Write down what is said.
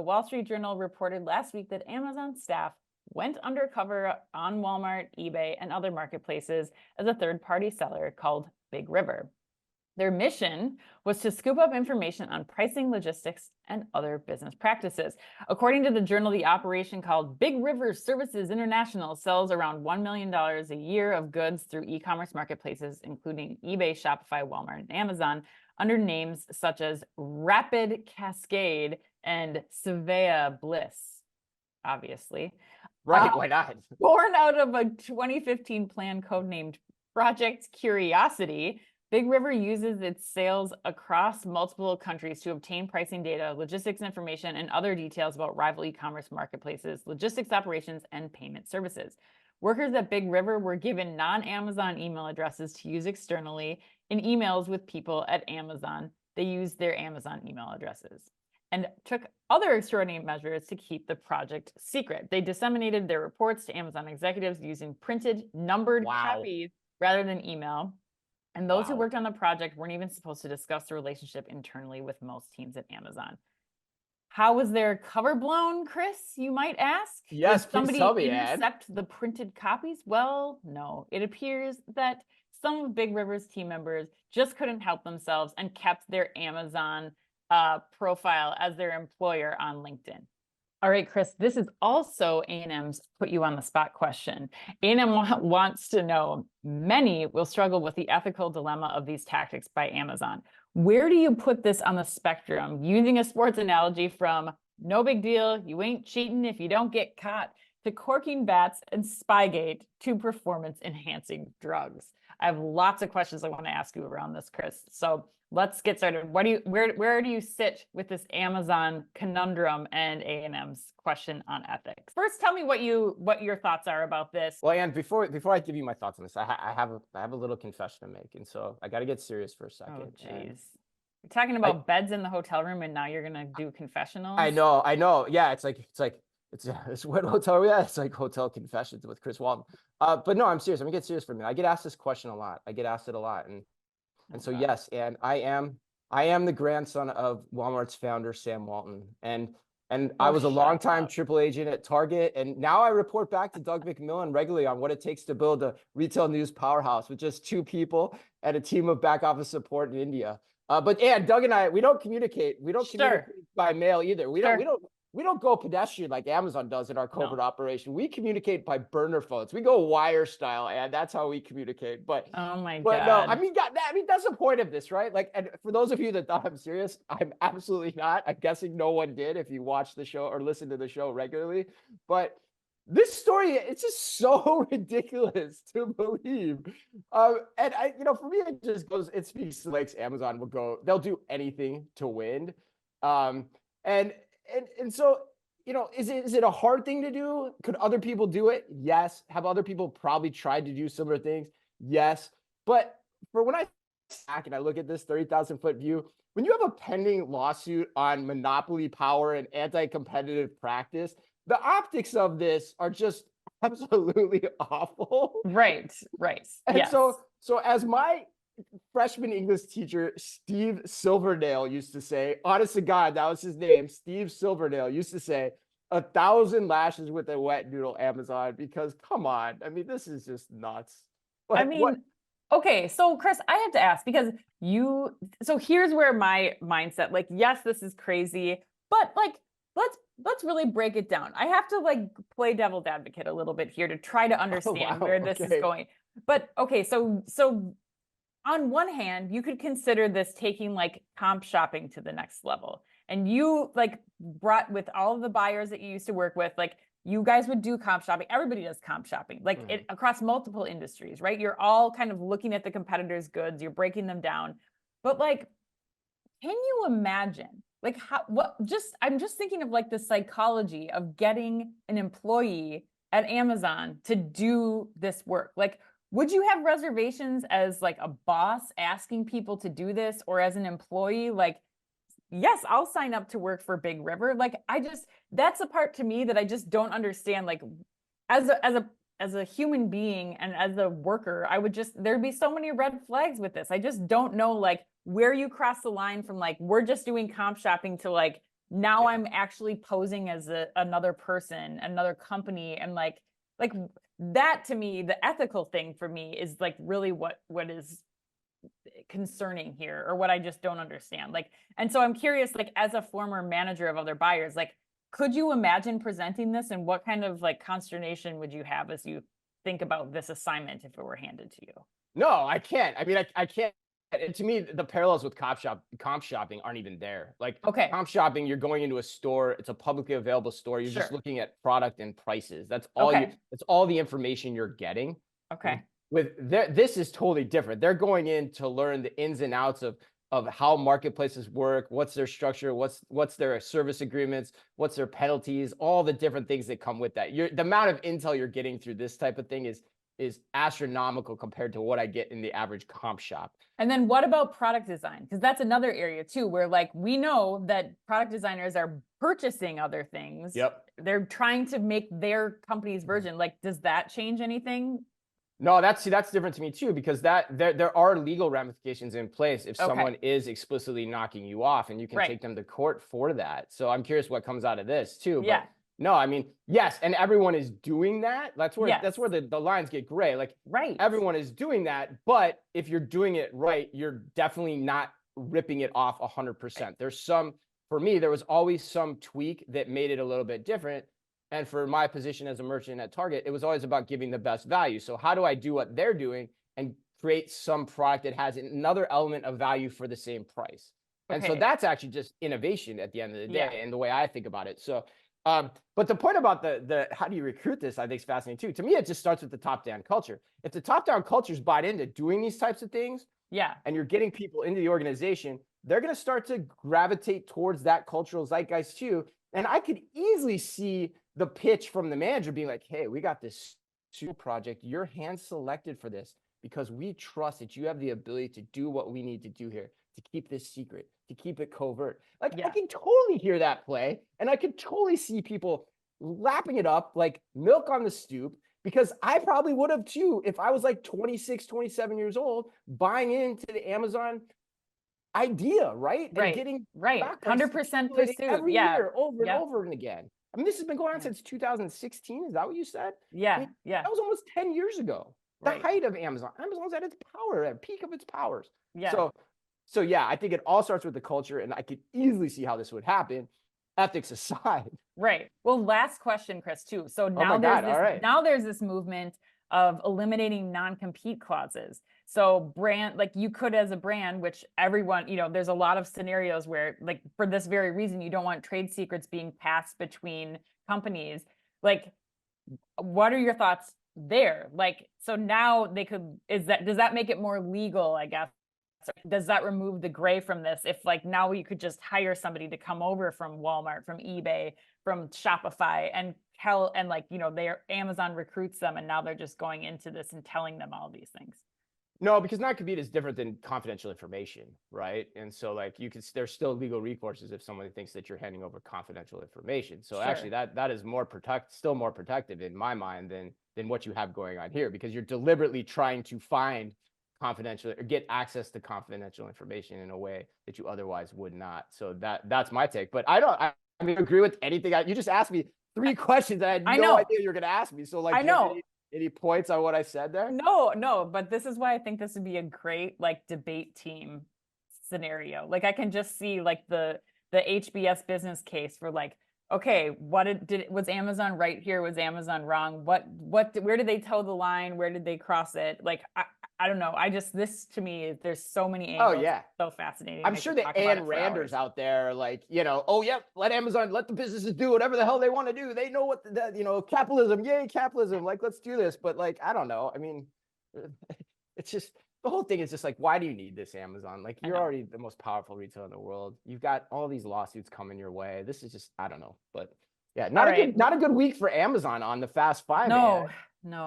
Wall Street Journal reported last week that Amazon staff went undercover on Walmart, eBay, and other marketplaces as a third-party seller called Big River. Their mission was to scoop up information on pricing, logistics, and other business practices. According to the journal, the operation called Big River Services International sells around $1 million a year of goods through e-commerce marketplaces, including eBay, Shopify, Walmart, and Amazon, under names such as Rapid Cascade and Savea Bliss, obviously. Right, why not? Born out of a 2015 plan codenamed Project Curiosity, Big River uses its sales across multiple countries to obtain pricing data, logistics information, and other details about rival e-commerce marketplaces, logistics operations, and payment services. Workers at Big River were given non-Amazon email addresses to use externally in emails with people at Amazon. They used their Amazon email addresses and took other extraordinary measures to keep the project secret. They disseminated their reports to Amazon executives using printed, numbered copies rather than email. And those who worked on the project weren't even supposed to discuss the relationship internally with most teams at Amazon. How was their cover blown, Chris, you might ask? Yes, did somebody please tell me, intercept the printed copies? Well, no. It appears that some of Big River's team members just couldn't help themselves and kept their Amazon profile as their employer on LinkedIn. All right, Chris, this is also A&M's put you on the spot question. A&M wants to know, many will struggle with the ethical dilemma of these tactics by Amazon. Where do you put this on the spectrum? Using a sports analogy from no big deal, you ain't cheating if you don't get caught, to corking bats and Spygate, to performance enhancing drugs. I have lots of questions I want to ask you around this, Chris. So let's get started. Where do you sit with this Amazon conundrum and A&M's question on ethics? First, tell me what your thoughts are about this. Well, Anne, before I give you my thoughts on this, I have a little confession to make, and so I got to get serious for a second. Oh, jeez. You're talking about beds in the hotel room, and now you're gonna do confessionals. I know. Yeah, it's what hotel are we at? It's like hotel confessions with Chris Walton. But no, I'm serious. I'm gonna get serious for a minute. I get asked this question a lot. I get asked it a lot, and so yes, and I am the grandson of Walmart's founder, Sam Walton, and I was a longtime triple agent at Target, and now I report back to Doug McMillan regularly on what it takes to build a retail news powerhouse with just 2 people and a team of back office support in India. But Doug and I, we don't communicate. We don't communicate by mail either. We don't go pedestrian like Amazon does in our covert operation. We communicate by burner phones. We go wire style, and that's how we communicate. But oh my God. But no, I mean that's the point of this, right? Like, and for those of you that thought I'm serious, I'm absolutely not. I'm guessing no one did if you watch the show or listen to the show regularly. But this story, it's just so ridiculous to believe. And for me, it speaks to like Amazon they'll do anything to win. And so, is it a hard thing to do? Could other people do it? Yes. Have other people probably tried to do similar things? Yes. But when I back and I look at this 30,000-foot view, when you have a pending lawsuit on monopoly power and anti-competitive practice, the optics of this are just absolutely awful. Right. And yes. so as my freshman English teacher, Steve Silverdale, used to say, honest to God, that was his name, Steve Silverdale used to say, 1,000 lashes with a wet noodle, Amazon, because come on. I mean, this is just nuts. Okay, so Chris, I have to ask, because so here's where my mindset, like, yes, this is crazy, but like, let's really break it down. I have to like play devil's advocate a little bit here to try to understand where this is going. But okay, so on one hand, you could consider this taking like comp shopping to the next level. And you like brought with all of the buyers that you used to work with, like you guys would do comp shopping. Everybody does comp shopping, like across multiple industries, right? You're all kind of looking at the competitors' goods, you're breaking them down. But like, can you imagine like I'm just thinking of like the psychology of getting an employee at Amazon to do this work. Like, would you have reservations as like a boss asking people to do this, or as an employee, like, yes, I'll sign up to work for Big River. Like, that's a part to me that I just don't understand. Like, as a human being and as a worker, there'd be so many red flags with this. I just don't know like where you cross the line from like, we're just doing comp shopping to like, now Yeah. I'm actually posing as another person, another company, and like that to me, the ethical thing for me is like really what is concerning here, or what I just don't understand. Like, and so I'm curious, like as a former manager of other buyers, like could you imagine presenting this, and what kind of like consternation would you have as you think about this assignment if it were handed to you? No, I can't. I mean, I can't. And to me, the parallels with comp shopping aren't even there. Like Okay, comp shopping, you're going into a store, it's a publicly available store. You're just sure. looking at product and prices. Okay, That's all the information you're getting. okay. This is totally different. They're going in to learn the ins and outs of how marketplaces work, what's their structure, what's their service agreements, what's their penalties, all the different things that come with that. The amount of intel you're getting through this type of thing is astronomical compared to what I get in the average comp shop. And then what about product design? Because that's another area too, where like we know that product designers are purchasing other things. Yep. They're trying to make their company's version. Like, does that change anything? No, that's different to me too, because there are legal ramifications in place if Okay. someone is explicitly knocking you off, and you can Right. take them to court for that. So I'm curious what comes out of this too. Yeah. But no, I mean, yes, and everyone is doing that. That's where Yes. the lines get gray. Like Right. everyone is doing that, but if you're doing it right, you're definitely not ripping it off 100%. For me, there was always some tweak that made it a little bit different. And for my position as a merchant at Target, it was always about giving the best value. So how do I do what they're doing and create some product that has another element of value for the same price? And so Okay. that's actually just innovation at the end of the day, Yeah. and the way I think about it. So, but the point about the how do you recruit this, I think is fascinating too. To me, it just starts with the top-down culture. If the top-down culture is bought into doing these types of things, Yeah. and you're getting people into the organization, they're going to start to gravitate towards that cultural zeitgeist too. And I could easily see the pitch from the manager being like, hey, we got this super project. You're hand selected for this because we trust that you have the ability to do what we need to do here, to keep this secret, to keep it covert. Like, Yeah. I can totally hear that play. And I could totally see people lapping it up like milk on the stoop, because I probably would have too if I was like 26, 27 years old, buying into the Amazon idea, right? And Right. getting Right. stock prices 100% accumulating pursuit. every Yeah. year over and Yeah. over and again. I mean, this has been going on Yeah. since 2016. Is that what you said? I Yeah. mean, Yeah. that was almost 10 years ago. The Right. height of Amazon. Amazon's at its power, at peak of its powers. Yeah. So yeah, I think it all starts with the culture, and I could easily see how this would happen, ethics aside. Right. Well, last question, Chris, too. So Oh now my there's God. this All right. now there's this movement of eliminating non-compete clauses. So brand, like you could as a brand, which everyone, there's a lot of scenarios where like for this very reason, you don't want trade secrets being passed between companies. Like, what are your thoughts there? Like, so now does that make it more legal, I guess? Does that remove the gray from this? If like now you could just hire somebody to come over from Walmart, from eBay, from Shopify, and their Amazon recruits them, and now they're just going into this and telling them all these things. No, because non-compete is different than confidential information, right? And so like there's still legal recourses if someone thinks that you're handing over confidential information. So Sure. actually that is still more protective in my mind than what you have going on here, because you're deliberately trying to find confidential or get access to confidential information in a way that you otherwise would not. So that's my take. But I mean, agree with anything. You just asked me 3 questions that I had I no know. idea you were going to ask me. So like, I do you have know. any points on what I said there? No, but this is why I think this would be a great like debate team scenario. Like I can just see like the HBS business case for like, okay, was Amazon right here? Was Amazon wrong? Where did they toe the line? Where did they cross it? Like I don't know. this to me, there's so many angles. Oh yeah. So fascinating. I'm I sure could the talk about Ann it for Randers hours. out there are like, oh yeah, let the businesses do whatever the hell they want to do. They know what capitalism, yay capitalism. Like, let's do this. But like, I don't know. I mean, it's just the whole thing is just like, why do you need this, Amazon? Like, you're already the most powerful retailer in the world. You've got all these lawsuits coming your way. This is just, I don't know. But yeah, not a good week for Amazon on the Fast Five. No, Man.